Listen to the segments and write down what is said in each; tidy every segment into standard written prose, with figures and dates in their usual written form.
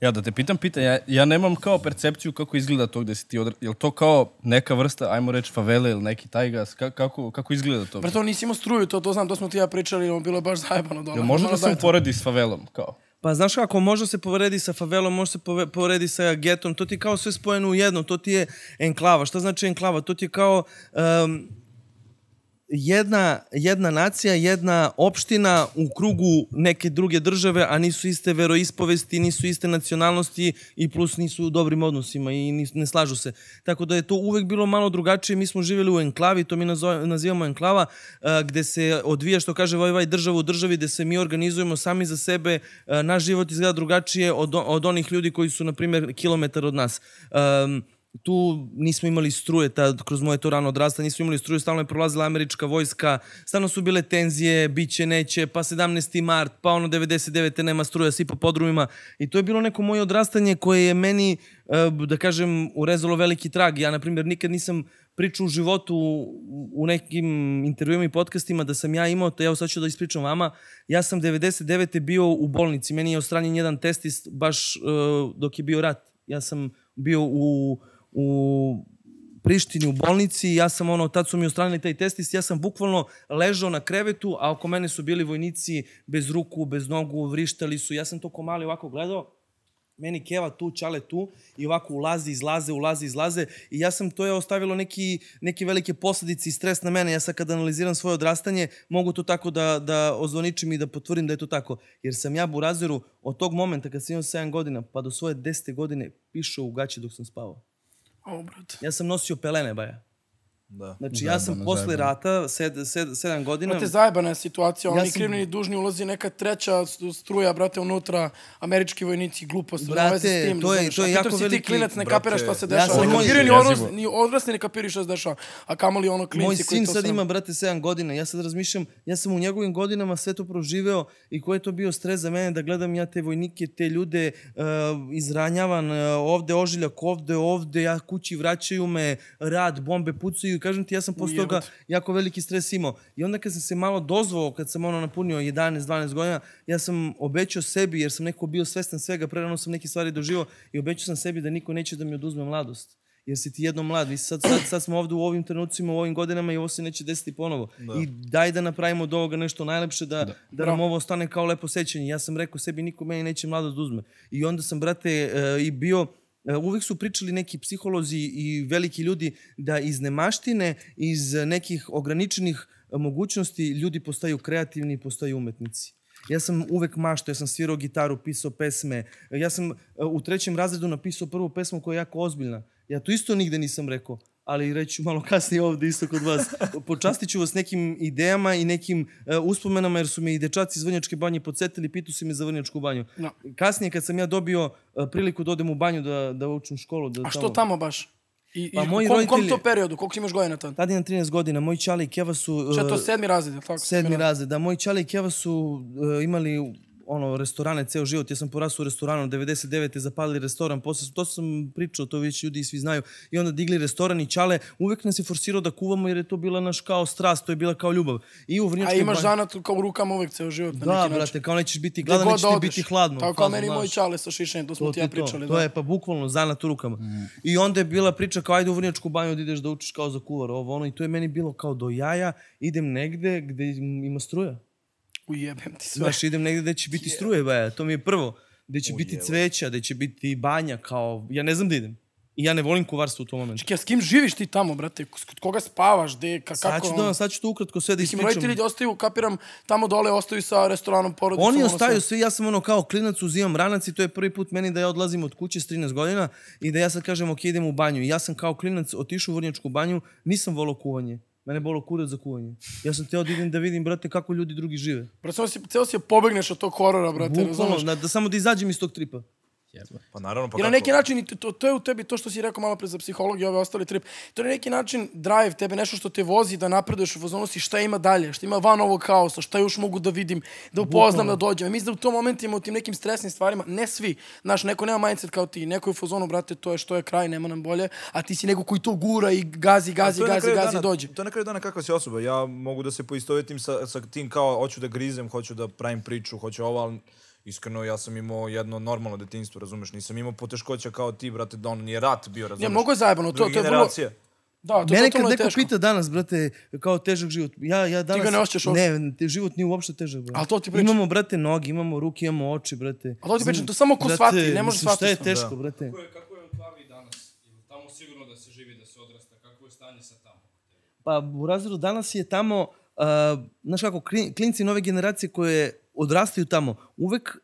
Ja da te pitam, ja nemam kao percepciju kako izgleda to gde si ti je li to kao neka vrsta, ajmo reći, favele ili neki tajgas, kako izgleda to? Brate, on nisi imao struju, to znam, to smo ti ja pričali, bilo je baš zajebano dole. Može da se uporedi s favelom, kao? Pa znaš kako, može se povredi sa favelom, može se povredi sa getom, to ti je kao sve spojeno u jedno, to ti je enklava. Šta znači enklava? To ti je kao jedna nacija, jedna opština u krugu neke druge države, a nisu iste veroispovesti, nisu iste nacionalnosti i plus nisu u dobrim odnosima i ne slažu se. Tako da je to uvek bilo malo drugačije. Mi smo živjeli u enklavi, to mi nazivamo enklava, gde se odvija, što kaže Vojvaj, država u državi, gde se mi organizujemo sami za sebe. Naš život izgleda drugačije od onih ljudi koji su, na primjer, kilometar od nas. Tu nismo imali struje, kroz moje to rano odrastanje, nismo imali struje, stalno je prolazila američka vojska, stalno su bile tenzije, biće, neće, pa 17. mart, pa 99. nema struje, svi po podrumima. I to je bilo neko moje odrastanje koje je meni, da kažem, urezalo veliki trag. Ja, na primjer, nikad nisam pričao u životu u nekim intervjuima i podcastima da sam ja imao, to ja sad ću da ispričam vama, ja sam 99. bio u bolnici, meni je odstranjen jedan testis baš dok je bio rat. Ja sam bio u Prištini, u bolnici, ja sam tad su mi ostranili taj testis, ja sam bukvalno ležao na krevetu, a oko mene su bili vojnici bez ruku, bez nogu, vrištali su, ja sam to ko mali ovako gledao, meni keva tu, čale tu i ovako ulazi, izlaze i to je ostavilo neke velike posledice i stres na mene. Ja sad kad analiziram svoje odrastanje, mogu to tako da ozvaničim i da potvrdim da je to tako. Jer sam ja burazeru od tog momenta kad sam imao 7 godina pa do svoje 10. godine pišao u gaći dok sam spavao. Ja sam nosio pelene, baja. Znači, ja sam posle rata, 7 godina... Brate, zajebana je situacija, oni krivni i dužni ulazi neka treća struja, brate, unutra, američki vojnici, glupost, brate, to je jako veliki... Ti klinac ne kapira šta se dešava, ni odrasli ne kapiri šta se dešava, a kamoli ono klinci koji to sam... Moj sin sad ima, brate, 7 godina, ja sad razmišljam, ja sam u njegovim godinama sve to proživeo i koji je to bio stres za mene da gledam ja te vojnike, te ljude izranjavan, ovde ožiljak, ovde, ja kući vraćaju me, rad, bombe pucaju. Kažem ti, ja sam posle toga jako veliki stres imao. I onda kad sam se malo dozvao, kad sam napunio 11-12 godina, ja sam obećao sebi, jer sam neko bio svestan svega, prerano sam neke stvari doživao i obećao sam sebi da niko neće da mi oduzme mladost. Jer si ti jednom mlad. Sad smo ovde u ovim trenucima, u ovim godinama i ovo se neće desiti ponovo. I daj da napravimo od ovoga nešto najlepše, da nam ovo ostane kao lepo sećanje. Ja sam rekao sebi, niko meni neće mladost da uzme. I onda sam, brate, i bio... Uvijek su pričali neki psiholozi i veliki ljudi da iz nemaštine, iz nekih ograničenih mogućnosti ljudi postaju kreativni, postaju umetnici. Ja sam uvek maštao, ja sam svirao gitaru, pisao pesme. Ja sam u 3. razredu napisao prvu pesmu koja je jako ozbiljna. Ja to isto nigde nisam rekao, ali reću malo kasnije ovde isto kod vas. Počastit ću vas nekim idejama i nekim uspomenama, jer su me i dečaci iz Vrnjačke banje podsjetili, pitu su me za Vrnjačku banju. Kasnije, kad sam ja dobio priliku da odem u banju, da učim školu... A što tamo baš? I u kom to periodu? Koliko si imaš godina tada? Tada imam 13 godina. Moji čale i keva su... Što je to 7. razred? 7. razred, da. Moji čale i keva su imali... restorane ceo život. Ja sam porastao u restoranu, 99. zapalili restoran, posle to sam pričao, to već ljudi svi znaju, i onda digli restoran i čale, uvek nas je forsirao da kuvamo jer je to bila naš kao strast, to je bila kao ljubav. A imaš zanat kao u rukama uvek ceo život. Da, brate, kao nećeš biti gladan, nećeš ti biti hladno. Tako kao meni i moji čale sa šišenjem, to smo ti ja pričali. To je pa bukvalno zanat u rukama. I onda je bila priča kao ajde u Vrnjačku banju da ideš da učiš kao za kuvar, i to je meni bilo kao do jaja, idem negde gde ima struja. Ujebem ti sve. Znaš, idem negde gde će biti struje, baja, to mi je prvo. Gde će biti cveća, gde će biti banja, kao... Ja ne znam da idem. I ja ne volim kuvarstvo u tom momentu. Čekaj, s kim živiš ti tamo, brate? Kod koga spavaš? Sad ću to ukratko sve da ispričam. Roditelji ostaju, kapiram, tamo dole ostaju sa restoranom, porodicom. Oni ostaju svi, ja sam kao klinac, uzimam ranac i to je prvi put meni da ja odlazim od kuće s 13 godina i da ja sad kažem, ok, idem u banju. I ja sam kao klinac otišao u Vrnjačku banju, nisam volao kuvanje. Mene bolo kurac za kuvanje. Ja sam teo da idem da vidim, brate, kako ljudi drugi žive. Brate, ceo si pobegneš od tog horora, brate. Bukvalno, samo da izađem iz tog tripa. Pa naravno, pa i na neki način, to je u tebi to što si rekao malo pre za psihologiju i ove ostali trip, to je na neki način drive tebe, nešto što te vozi da napreduješ u fazonu si šta ima dalje, šta ima van ovog haosa, šta još mogu da vidim, da upoznam, da dođem. Mislim da u tom momentima, u tim nekim stresnim stvarima, ne svi, znaš, neko nema mindset kao ti, neko je u fazonu, brate, to je što je kraj, nema nam bolje, a ti si neko koji to gura i gazi, dođe. To je na kraju dana kakva si osoba. Ja mogu da se poistovetim sa tim kao, hoću da grizem, hoću da pravim priču, hoću ovo, ali iskreno, ja sam imao jedno normalno detinjstvo, razumeš? Nisam imao poteškoća kao ti, brate, da ono nije rat bio, razumeš? Ne, mnogo je zajebano, to je vrlo... generacija. Da, to Mene kad totalno je neko teško. pita danas, brate, kao težak život, ja danas... Ti ga ne osjećaš uopšte? Ne, život nije uopšte težak, brate. Ali to ti pričam. Imamo, brate, noge, imamo ruke, imamo oči, brate. Ali to ti pričam, to samo ko Brate, shvati, ne može mislim, shvatiti. Šta je teško, brate? Kako je u Klavi danas? Tamo sigurno da se živi, da se odrasta. Kako je stanje sa tamo? Pa u razredu danas je tamo, znaš kako, klinci nove generacije koje odrastaju tamo, uvek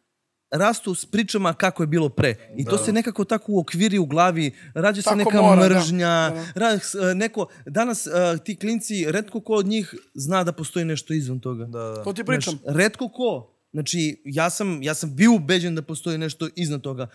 rastu s pričama kako je bilo pre. I to se nekako tako uokviri u glavi, rađa se Tako neka mora, mržnja, neko, danas ti klinci, retko ko od njih zna da postoji nešto izvan toga. To ti pričam. Znaš, retko ko. Znači, ja sam bio ubeđen da postoji nešto iznad toga.